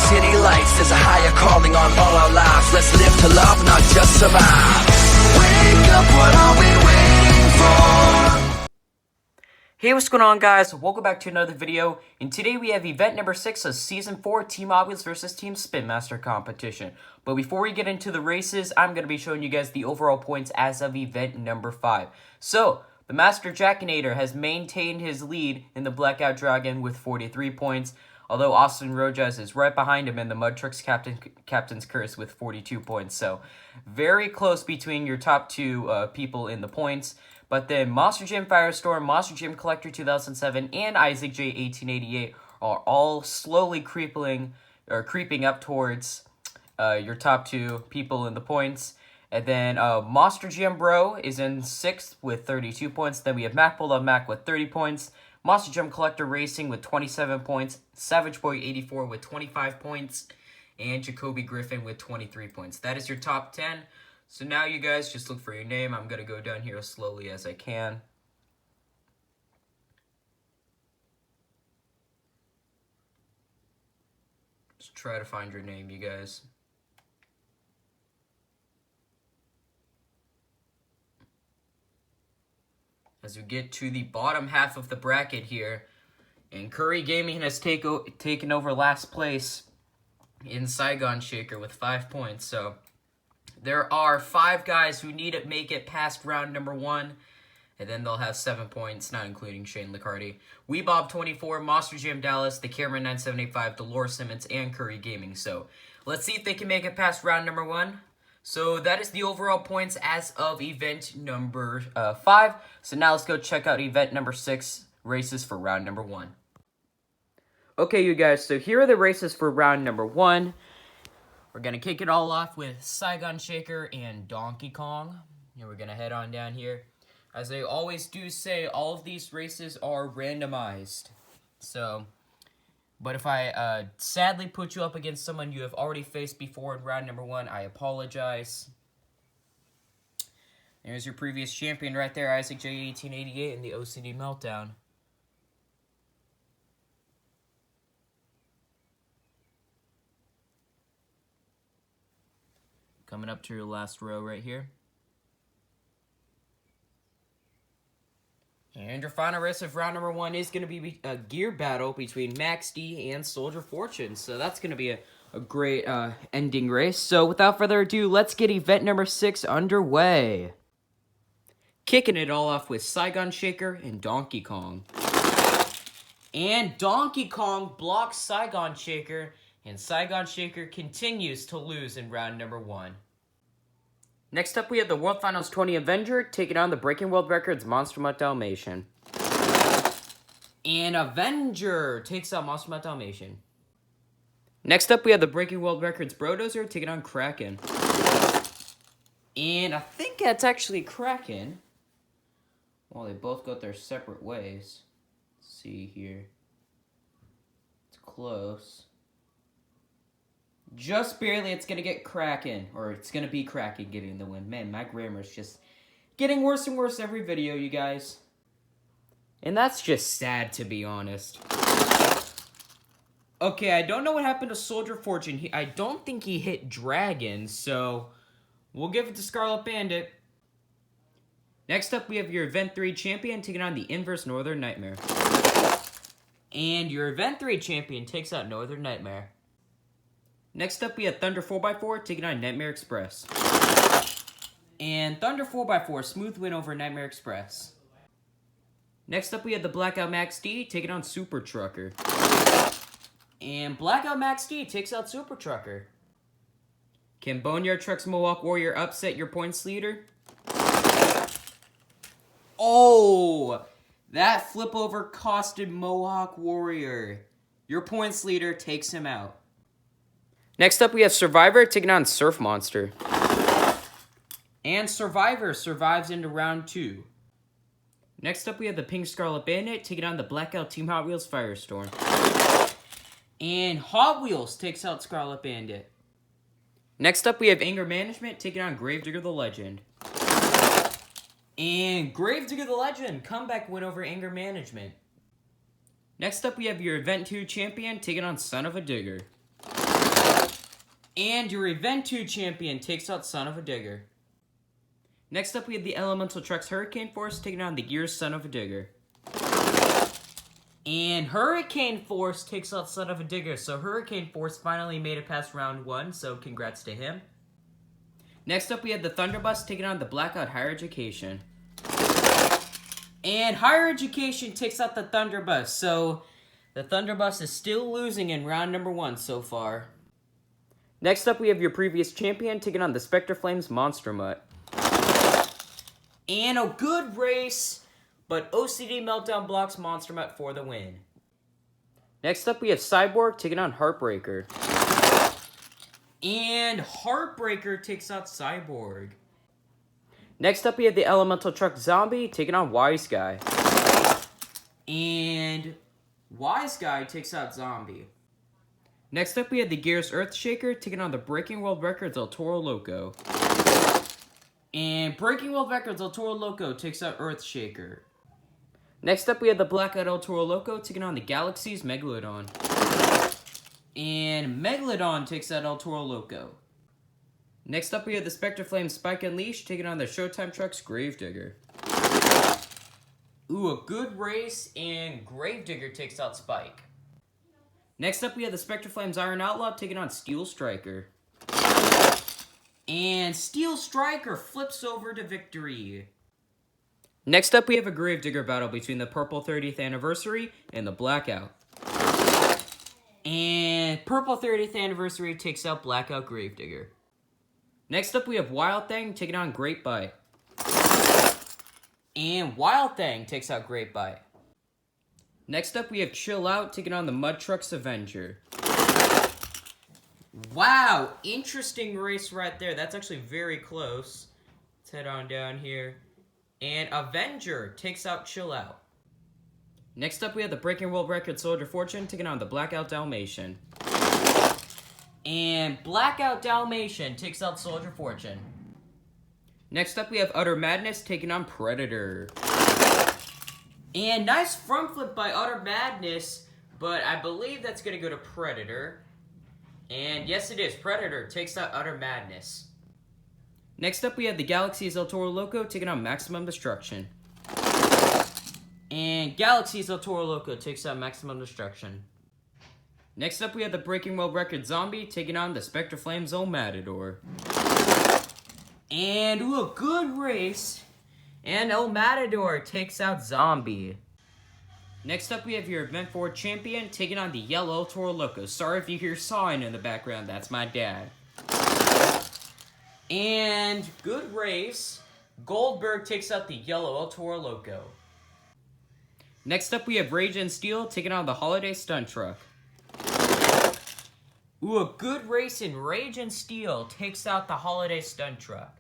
city lights, there's a higher calling on all our lives. Let's live to love, not just survive. Wake up, what are we waiting for? Hey, what's going on, guys? Welcome back to another video, and today we have event number 6 of Season 4 Team Hotwheels versus Team Spin Master competition. But before we get into the races, I'm going to be showing you guys the overall points as of event number 5. So, the Master Jackinator has maintained his lead in the Blackout Dragon with 43 points, although Austin Rojas is right behind him in the Mud Trucks Captain's Curse with 42 points. So, very close between your top two people in the points. But then Monster Jam Firestorm, Monster Jam Collector 2007, and Isaac J 1888 are all slowly creeping up towards your top two people in the points. And then Monster Jam Bro is in 6th with 32 points. Then we have Mac Bulldog Mac with 30 points. Monster Jam Collector Racing with 27 points. Savage Boy 84 with 25 points. And Jacoby Griffin with 23 points. That is your top 10. So now you guys just look for your name. I'm going to go down here as slowly as I can. Just try to find your name, you guys. As we get to the bottom half of the bracket here, and Curry Gaming has taken over last place in Saigon Shaker with 5 points. So there are 5 guys who need to make it past round number 1, and then they'll have 7 points, not including Shane Licardi. Weebob 24, Monster Jam Dallas, the Cameron 9785, Dolores Simmons, and Curry Gaming. So let's see if they can make it past round number 1. So that is the overall points as of event number 5. So now let's go check out event number 6, races for round number 1. Okay, you guys, so here are the races for round number 1. We're going to kick it all off with Saigon Shaker and Donkey Kong. And we're going to head on down here. As they always do say, all of these races are randomized. So, but if I sadly put you up against someone you have already faced before in round number 1, I apologize. There's your previous champion right there, Isaac J 1888 in the OCD Meltdown. Coming up to your last row right here. And your final race of round number 1 is going to be a gear battle between Max D and Soldier Fortune. So that's going to be a great ending race. So without further ado, let's get event number 6 underway. Kicking it all off with Saigon Shaker and Donkey Kong. And Donkey Kong blocks Saigon Shaker, and Saigon Shaker continues to lose in round number 1. Next up, we have the World Finals 20 Avenger taking on the Breaking World Records Monster Mutt Dalmatian. And Avenger takes out Monster Mutt Dalmatian. Next up, we have the Breaking World Records Brodozer taking on Kraken. And I think that's actually Kraken. Well, they both got their separate ways. Let's see here. It's close. Just barely, it's going to get Kraken, or it's going to be Kraken getting the win. Man, my grammar is just getting worse and worse every video, you guys. And that's just sad, to be honest. Okay, I don't know what happened to Soldier Fortune. I don't think he hit Dragon, so we'll give it to Scarlet Bandit. Next up, we have your Event 3 champion taking on the Inverse Northern Nightmare. And your Event 3 champion takes out Northern Nightmare. Next up, we have Thunder 4x4 taking on Nightmare Express. And Thunder 4x4, smooth win over Nightmare Express. Next up, we have the Blackout Max D taking on Super Trucker. And Blackout Max D takes out Super Trucker. Can Boneyard Trucks Mohawk Warrior upset your points leader? Oh! That flip over costed Mohawk Warrior. Your points leader takes him out. Next up, we have Survivor taking on Surf Monster. And Survivor survives into round 2. Next up, we have the Pink Scarlet Bandit taking on the Blackout Team Hot Wheels Firestorm. And Hot Wheels takes out Scarlet Bandit. Next up, we have Anger Management taking on Gravedigger the Legend. And Gravedigger the Legend, comeback win over Anger Management. Next up, we have your Event 2 champion taking on Son of a Digger. And your Event 2 champion takes out Son of a Digger. Next up, we have the Elemental Trucks Hurricane Force taking on the Gears Son of a Digger. And Hurricane Force takes out Son of a Digger. So Hurricane Force finally made it past round 1, so congrats to him. Next up, we have the Thunderbus taking on the Blackout Higher Education. And Higher Education takes out the Thunderbus. So the Thunderbus is still losing in round number 1 so far. Next up, we have your previous champion taking on the Spectre Flames Monster Mutt. And a good race, but OCD Meltdown blocks Monster Mutt for the win. Next up, we have Cyborg taking on Heartbreaker. And Heartbreaker takes out Cyborg. Next up, we have the Elemental Truck Zombie taking on Wise Guy. And Wise Guy takes out Zombie. Next up, we have the Gears Earthshaker taking on the Breaking World Records El Toro Loco. And Breaking World Records El Toro Loco takes out Earthshaker. Next up, we have the Blackout El Toro Loco taking on the Galaxy's Megalodon. And Megalodon takes out El Toro Loco. Next up, we have the Spectre Flame Spike Unleashed taking on the Showtime Trucks Gravedigger. Ooh, a good race, and Gravedigger takes out Spike. Next up, we have the Spectre Flames Iron Outlaw taking on Steel Striker. And Steel Striker flips over to victory. Next up, we have a Gravedigger battle between the Purple 30th Anniversary and the Blackout. And Purple 30th Anniversary takes out Blackout Gravedigger. Next up, we have Wild Thing taking on Great Bite. And Wild Thing takes out Great Bite. Next up, we have Chill Out taking on the Mud Trucks Avenger. Wow, interesting race right there. That's actually very close. Let's head on down here. And Avenger takes out Chill Out. Next up, we have the Breaking World Record Soldier Fortune taking on the Blackout Dalmatian. And Blackout Dalmatian takes out Soldier Fortune. Next up, we have Utter Madness taking on Predator. And nice front flip by Utter Madness, but I believe that's going to go to Predator. And yes, it is. Predator takes out Utter Madness. Next up, we have the Galaxy's El Toro Loco taking on Maximum Destruction. And Galaxy's El Toro Loco takes out Maximum Destruction. Next up, we have the Breaking World Record Zombie taking on the Spectre Flames El Matador. And ooh, a good race. And El Matador takes out Zombie. Next up, we have your Event 4 champion taking on the Yellow El Toro Loco. Sorry if you hear sawing in the background, that's my dad. And good race. Goldberg takes out the Yellow El Toro Loco. Next up, we have Rage and Steel taking on the Holiday Stunt Truck. Ooh, a good race in Rage and Steel takes out the Holiday Stunt Truck.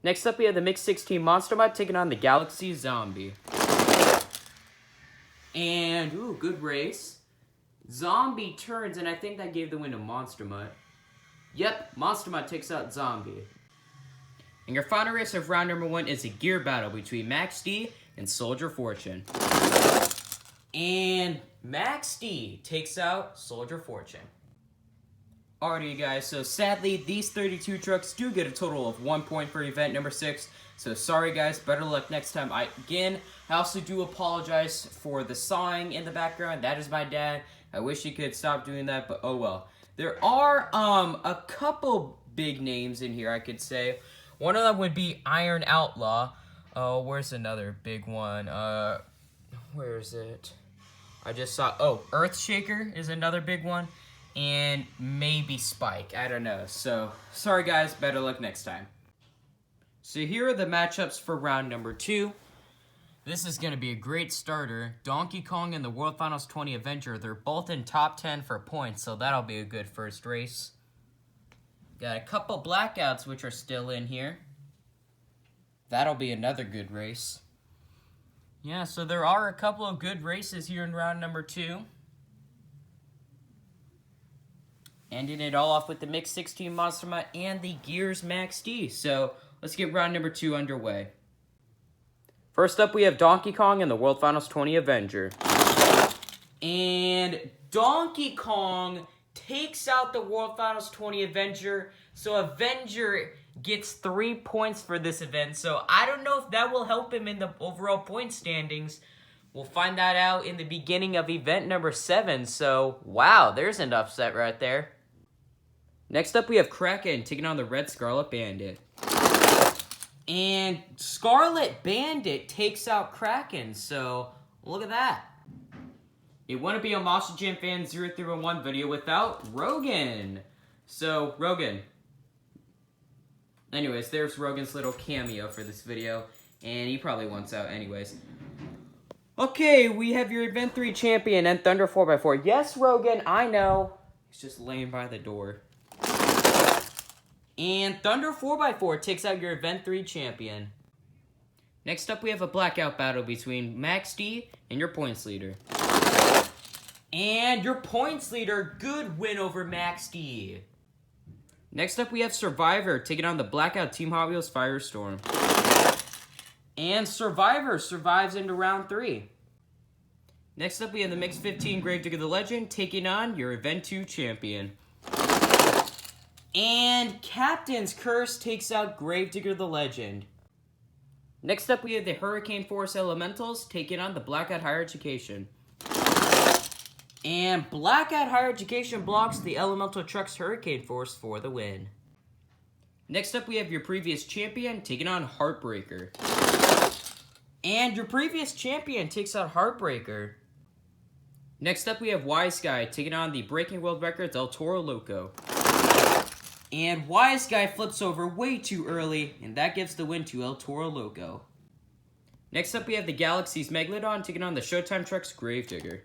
Next up, we have the Mix 16 Monster Mutt taking on the Galaxy Zombie. And, ooh, good race. Zombie turns, and I think that gave the win to Monster Mutt. Yep, Monster Mutt takes out Zombie. And your final race of round number 1 is a gear battle between Max D and Soldier Fortune. And Max D takes out Soldier Fortune. Alrighty, you guys, so sadly, these 32 trucks do get a total of 1 point for event number 6. So sorry, guys, better luck next time. I also do apologize for the sawing in the background. That is my dad. I wish he could stop doing that, but oh well. There are a couple big names in here, I could say. One of them would be Iron Outlaw. Oh, where's another big one? Where is it? I just saw, oh, Earthshaker is another big one. And maybe Spike, I don't know. So, sorry guys, better luck next time. So here are the matchups for round number 2. This is going to be a great starter. Donkey Kong and the World Finals 20 Avenger, they're both in top 10 for points, so that'll be a good first race. Got a couple blackouts which are still in here. That'll be another good race. Yeah, so there are a couple of good races here in round number 2. Ending it all off with the Mix 16 Monster Mutt and the Gears Max D. So, let's get round number 2 underway. First up, we have Donkey Kong and the World Finals 20 Avenger. And Donkey Kong takes out the World Finals 20 Avenger. So Avenger gets 3 points for this event. So I don't know if that will help him in the overall point standings. We'll find that out in the beginning of event number 7. So, wow, there's an upset right there. Next up, we have Kraken taking on the Red Scarlet Bandit. And Scarlet Bandit takes out Kraken. So, look at that. It wouldn't be a Monster Jam Fan 0301 video without Rogan. So, Rogan. Anyways, there's Rogan's little cameo for this video. And he probably wants out anyways. Okay, we have your Event 3 champion and Thunder 4x4. Yes, Rogan, I know. He's just laying by the door. And Thunder 4x4 takes out your Event 3 champion. Next up, we have a blackout battle between Max D and your points leader. And your points leader, good win over Max D. Next up, we have Survivor taking on the blackout Team Hotwheels Firestorm. And Survivor survives into round 3. Next up, we have the Mix 15 Gravedigger the Legend taking on your Event 2 champion. And Captain's Curse takes out Gravedigger the Legend. Next up, we have the Hurricane Force Elementals taking on the Blackout Higher Education. And Blackout Higher Education blocks the Elemental Truck's Hurricane Force for the win. Next up, we have your previous champion taking on Heartbreaker. And your previous champion takes out Heartbreaker. Next up, we have Wise Guy taking on the Breaking World Records El Toro Loco. And Wise Guy flips over way too early, and that gives the win to El Toro Loco. Next up, we have the Galaxy's Megalodon taking on the Showtime Truck's Gravedigger.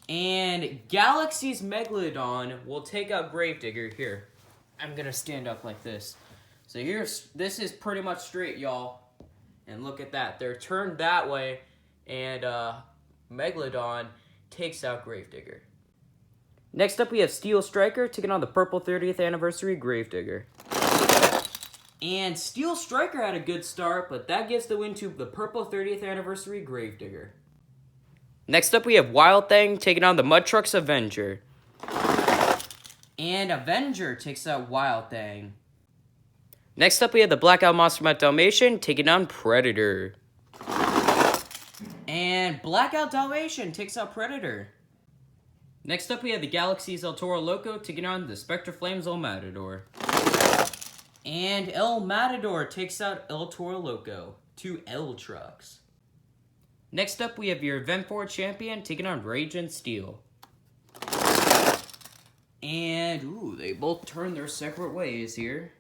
And Galaxy's Megalodon will take out Gravedigger here. I'm gonna stand up like this. So this is pretty much straight, y'all. And look at that. They're turned that way, and Megalodon takes out Gravedigger. Next up, we have Steel Striker taking on the Purple 30th Anniversary Gravedigger. And Steel Striker had a good start, but that gives the win to the Purple 30th Anniversary Gravedigger. Next up, we have Wild Thing taking on the Mud Trucks Avenger. And Avenger takes out Wild Thing. Next up, we have the Blackout Monster Mutt Dalmatian taking on Predator. And Blackout Dalmatian takes out Predator. Next up, we have the Galaxy's El Toro Loco taking on the Spectre Flames El Matador. And El Matador takes out El Toro Loco. 2 L trucks. Next up, we have your Event 4 champion taking on Rage and Steel. And, ooh, they both turn their separate ways here.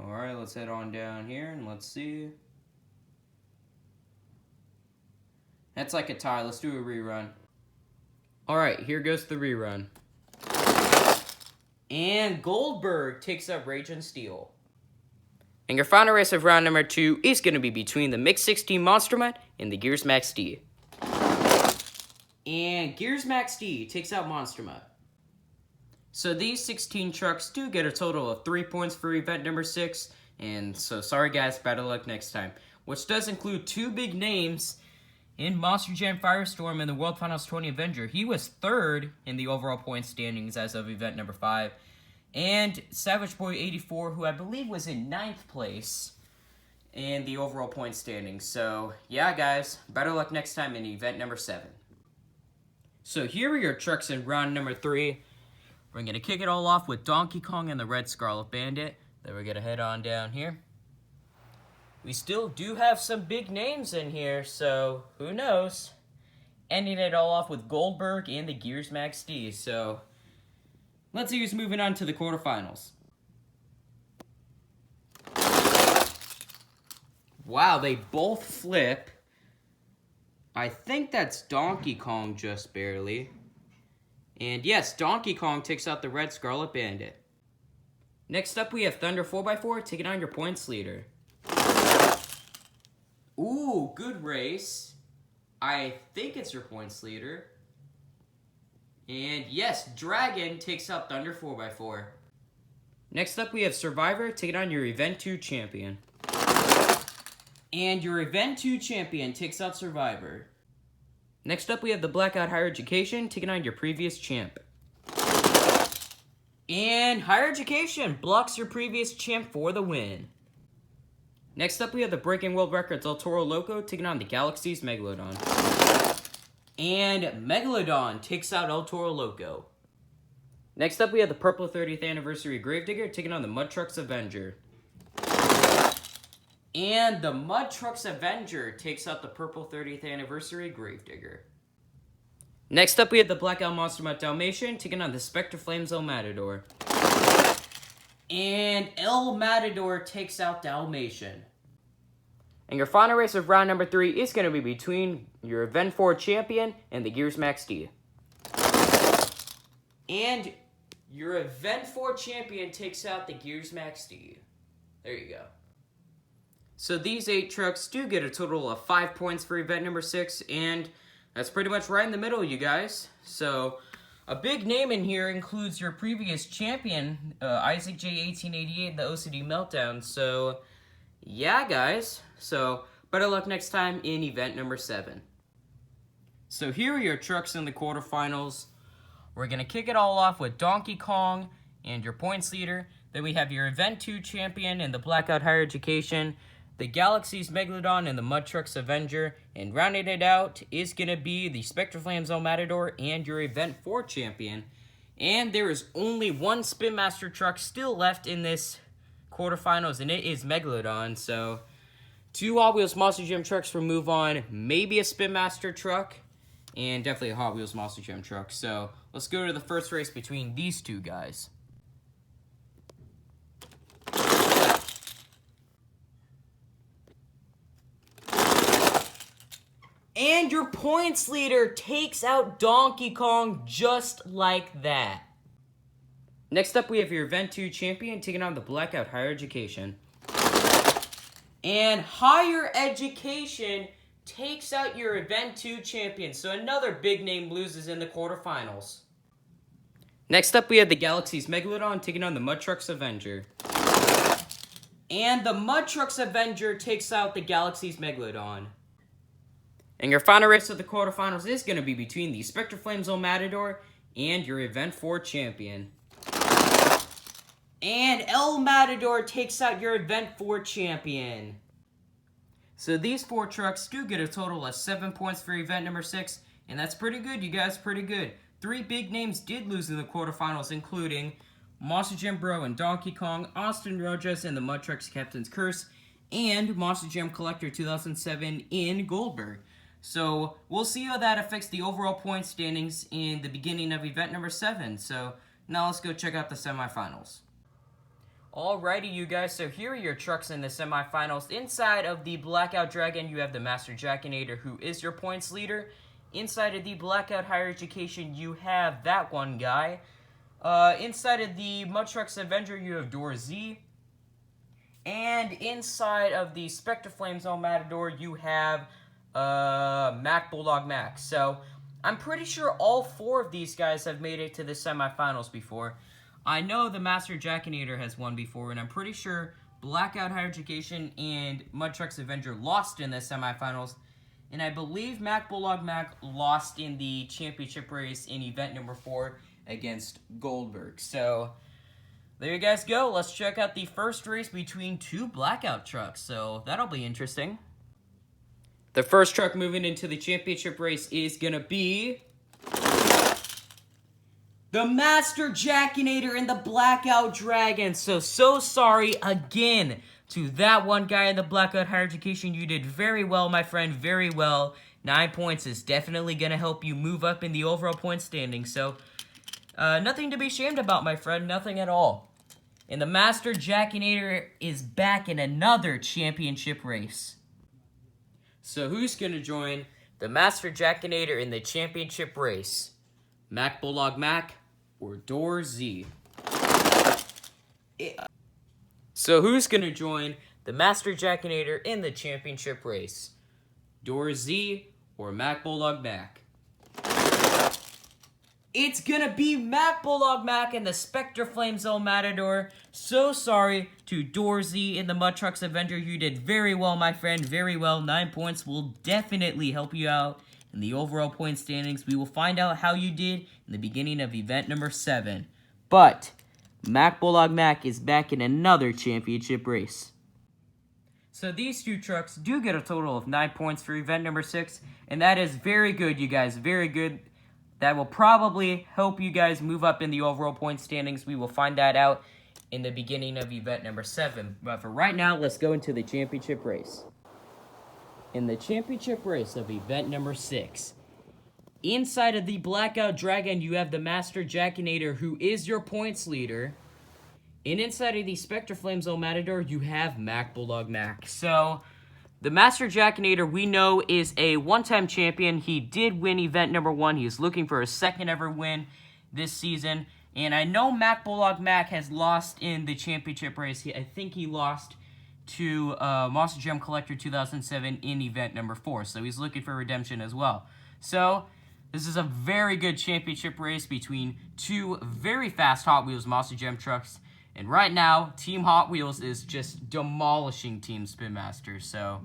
Alright, let's head on down here and let's see. That's like a tie. Let's do a rerun. Alright, here goes the rerun. And Goldberg takes out Rage and Steel. And your final race of round number 2 is going to be between the Mix 16 Monster Mutt and the Gears Max D. And Gears Max D takes out Monster Mutt. So these 16 trucks do get a total of 3 points for event number 6. And so sorry guys, better luck next time. Which does include 2 big names in Monster Jam Firestorm and the World Finals 20 Avenger. He was 3rd in the overall point standings as of event number 5. And Savage Boy 84, who I believe was in 9th place in the overall point standings. So, yeah, guys, better luck next time in event number 7. So, here are your trucks in round number 3. We're going to kick it all off with Donkey Kong and the Red Scarlet Bandit. Then we're going to head on down here. We still do have some big names in here, so who knows? Ending it all off with Goldberg and the Gears Max D. So, let's see who's moving on to the quarterfinals. Wow, they both flip. I think that's Donkey Kong just barely. And yes, Donkey Kong takes out the Red Scarlet Bandit. Next up, we have Thunder 4x4 taking on your points leader. Ooh, good race. I think it's your points leader. And yes, Dragon takes out Thunder 4x4. Next up, we have Survivor taking on your Event 2 champion. And your Event 2 champion takes out Survivor. Next up, we have the Blackout Higher Education taking on your previous champ. And Higher Education blocks your previous champ for the win. Next up, we have the Breaking World Records El Toro Loco taking on the Galaxy's Megalodon. And Megalodon takes out El Toro Loco. Next up, we have the Purple 30th Anniversary Gravedigger taking on the Mud Trucks Avenger. And the Mud Trucks Avenger takes out the Purple 30th Anniversary Gravedigger. Next up, we have the Blackout Monster Mutt Dalmatian taking on the Spectre Flames El Matador. And El Matador takes out Dalmatian. And your final race of round number 3 is going to be between your Event 4 champion and the Gears Max D. And your Event 4 champion takes out the Gears Max D. There you go. So these 8 trucks do get a total of 5 points for event number 6, and that's pretty much right in the middle, you guys. So a big name in here includes your previous champion, Isaac J. 1888 in the OCD Meltdown. So yeah, guys. So better luck next time in event number 7. So here are your trucks in the quarterfinals. We're going to kick it all off with Donkey Kong and your points leader. Then we have your Event 2 champion and the Blackout Higher Education, the Galaxy's Megalodon and the Mud Trucks Avenger. And rounding it out is going to be the Spectre Flames El Matador and your Event 4 champion. And there is only one Spin Master truck still left in this quarterfinals, and it is Megalodon. So 2 Hot Wheels Monster Jam trucks will move on, maybe a Spin Master truck, and definitely a Hot Wheels Monster Jam truck. So let's go to the first race between these 2 guys. And your points leader takes out Donkey Kong just like that. Next up, we have your Event 2 champion taking on the Blackout Higher Education. And Higher Education takes out your Event 2 champion. So another big name loses in the quarterfinals. Next up, we have the Galaxy's Megalodon taking on the Mud Trucks Avenger. And the Mud Trucks Avenger takes out the Galaxy's Megalodon. And your final race of the quarterfinals is going to be between the Spectre Flames El Matador and your Event 4 champion. And El Matador takes out your Event 4 champion. So these 4 trucks do get a total of 7 points for event number 6. And that's pretty good, you guys, pretty good. 3 big names did lose in the quarterfinals, including Monster Jam Bro and Donkey Kong, Austin Rojas and the Mud Trucks Captain's Curse, and Monster Jam Collector 2007 in Goldberg. So we'll see how that affects the overall point standings in the beginning of event number 7. So now let's go check out the semifinals. Alrighty, you guys, so here are your trucks in the semifinals. Inside of the Blackout Dragon, you have the Master Jackinator, who is your points leader. Inside of the Blackout Higher Education, you have that one guy. Inside of the Mud Trucks Avenger, you have Door Z. And inside of the Spectre Flames El Matador, you have Mac Bulldog Mac. So I'm pretty sure all 4 of these guys have made it to the semifinals before. I know the Master Jackinator has won before, and I'm pretty sure Blackout Higher Education and Mud Trucks Avenger lost in the semifinals. And I believe Mac Bulldog Mac lost in the championship race in event number 4 against Goldberg. So there you guys go. Let's check out the first race between 2 Blackout trucks. So that'll be interesting. The first truck moving into the championship race is going to be the Master Jackinator and the Blackout Dragon. So sorry again to that one guy in the Blackout Higher Education. You did very well, my friend, very well. 9 points is definitely going to help you move up in the overall point standing. So nothing to be ashamed about, my friend, nothing at all. And the Master Jackinator is back in another championship race. So who's going to join the Master Jackinator in the championship race? Mac Bulldog Mac or Door Z? So who's going to join the Master Jackinator in the championship race? Door Z or Mac Bulldog Mac? It's going to be Mac Bulldog Mac and the Spectre Flames El Matador. So sorry to Door Z and the Mud Trucks Avenger. You did very well, my friend, very well. 9 points will definitely help you out in the overall point standings. We will find out how you did in the beginning of event number 7. But Mac Bulldog Mac is back in another championship race. So these two trucks do get a total of 9 points for event number 6, and that is very good, you guys, very good. That will probably help you guys move up in the overall point standings. We will find that out in the beginning of event number 7. But for right now, let's go into the championship race. In the championship race of event number 6, inside of the Blackout Dragon, you have the Master Jackinator, who is your points leader. And inside of the Spectre Flame Zone Matador, you have Mac Bulldog Mac. So, the Master Jackinator, we know, is a one-time champion. He did win event number 1. He is looking for a second ever win this season. And I know Mac Bulldog Mac has lost in the championship race. I think he lost to Monster Gem Collector 2007 in event number 4. So he's looking for redemption as well. So, this is a very good championship race between two very fast Hot Wheels Monster Gem trucks. And right now, Team Hot Wheels is just demolishing Team Spin Master. So,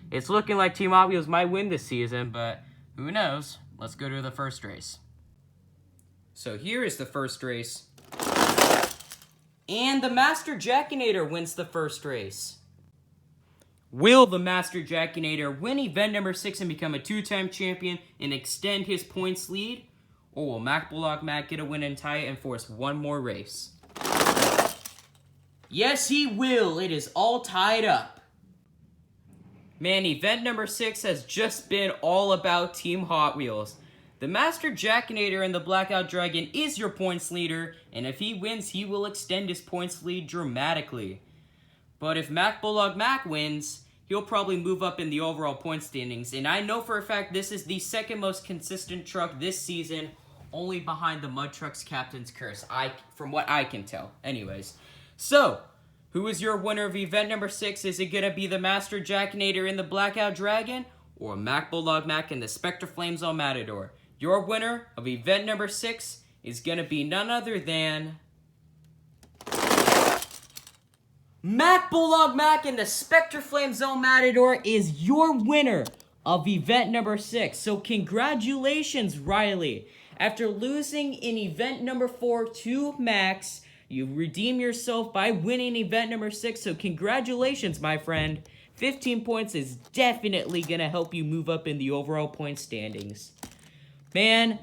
it's looking like Team Hot Wheels might win this season, but who knows? Let's go to the first race. So, here is the first race. And the Master Jackinator wins the first race. Will the Master Jackinator win event number 6 and become a 2-time champion and extend his points lead? Or will Mac Bulldog Mac get a win and tie it and force one more race? Yes, he will. It is all tied up. Man, event number 6 has just been all about Team Hot Wheels. The Master Jackinator and the Blackout Dragon is your points leader, and if he wins, he will extend his points lead dramatically. But if Mac Bulldog Mac wins, he'll probably move up in the overall point standings, and I know for a fact this is the second most consistent truck this season, only behind the Mud Truck's Captain's Curse, from what I can tell. Anyways. So, who is your winner of event number 6? Is it going to be the Master Jackinator in the Blackout Dragon, or Mac Bulldog Mac in the Spectre Flame Zone Matador? Your winner of event number 6 is going to be none other than Mac Bulldog Mac in the Spectre Flame Zone Matador is your winner of event number 6. So congratulations, Riley. After losing in event number 4 to Max, you redeem yourself by winning event number 6, so congratulations, my friend. 15 points is definitely going to help you move up in the overall point standings. Man,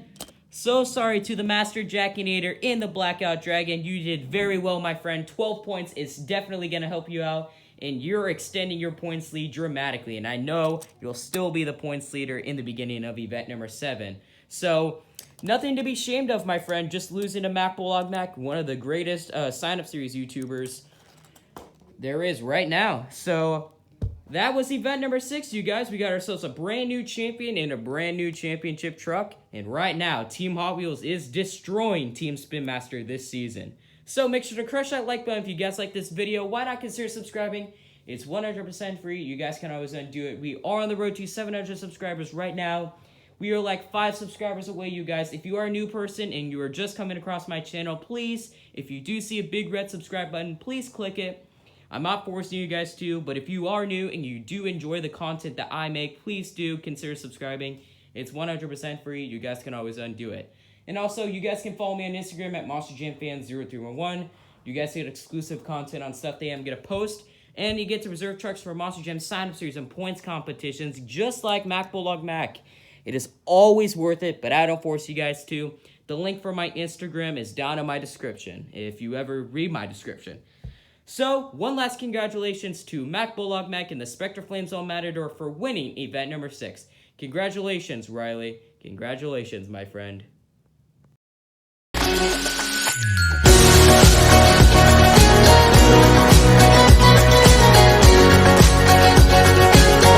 so sorry to the Master Jackinator in the Blackout Dragon. You did very well, my friend. 12 points is definitely going to help you out, and you're extending your points lead dramatically. And I know you'll still be the points leader in the beginning of event number 7. So, nothing to be ashamed of, my friend. Just losing to Mac Bulldog Mac, one of the greatest sign-up series YouTubers there is right now. So, that was event number 6, you guys. We got ourselves a brand new champion and a brand new championship truck. And right now, Team Hot Wheels is destroying Team Spin Master this season. So, make sure to crush that like button if you guys like this video. Why not consider subscribing? It's 100% free. You guys can always undo it. We are on the road to 700 subscribers right now. We are like 5 subscribers away, you guys. If you are a new person and you are just coming across my channel, please, if you do see a big red subscribe button, please click it. I'm not forcing you guys to, but if you are new and you do enjoy the content that I make, please do consider subscribing. It's 100% free. You guys can always undo it. And also, you guys can follow me on Instagram at MonsterJamFans0311. You guys get exclusive content on stuff that I'm going to post. And you get to reserve trucks for Monster Jam sign-up series and points competitions, just like Mac Bulldog Mac. It is always worth it, but I don't force you guys to. The link for my Instagram is down in my description, if you ever read my description. So, one last congratulations to Mac Bulldog Mac and the Spectre Flame Zone Matador for winning event number 6. Congratulations, Riley. Congratulations, my friend.